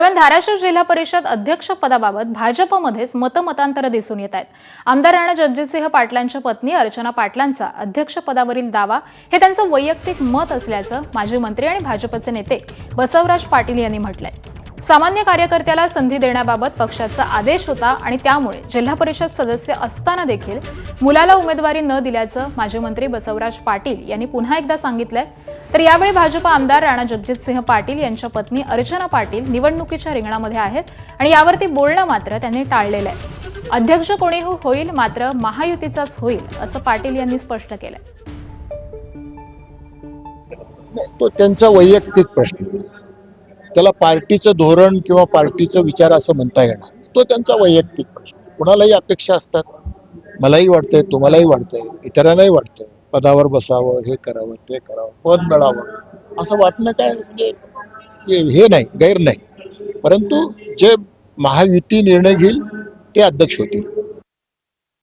पण धाराशिव जिल्हा परिषद अध्यक्ष पदाबाबत भाजपमध्येच मतमतांतर दिसून येत आहेत। आमदार राणा जगजितसिंह पाटलांच्या पत्नी अर्चना पाटलांचा अध्यक्ष पदावरील दावा हे त्यांचं वैयक्तिक मत असल्याचं माजी मंत्री आणि भाजपचे नेते बसवराज पाटील यांनी म्हटलंय। सामान्य कार्यकर्त्याला संधी देण्याबाबत पक्षाचा आदेश होता आणि त्यामुळे जिल्हा परिषद सदस्य असताना देखील मुलाला उमेदवारी न दिल्याचं माजी मंत्री बसवराज पाटील यांनी पुन्हा एकदा सांगितलंय। तर यावेळी भाजप आमदार राणा जगजितसिंह पाटील यांच्या पत्नी अर्चना पाटील निवडणुकीच्या रिंगणामध्ये आहेत आणि यावरती बोलणं मात्र त्यांनी टाळलेलं आहे। अध्यक्ष कोणी होईल मात्र महायुतीचाच होईल असं पाटील यांनी स्पष्ट केलंय। तो त्यांचा वैयक्तिक प्रश्न, त्याला पार्टीचं धोरण किंवा पार्टीचा विचार असं म्हणता येणार, तो त्यांचा वैयक्तिक प्रश्न। कुणालाही अपेक्षा असतात, मलाही वाटतंय, तुम्हालाही वाटतंय, इतरांनाही वाटतंय पदावर बसावं, हे करावं, ते करावं, पद मिळावं असं वाटणं काय म्हणजे हे नाही, गैर नाही। परंतु जे महायुती निर्णय घेईल ते अध्यक्ष होतील।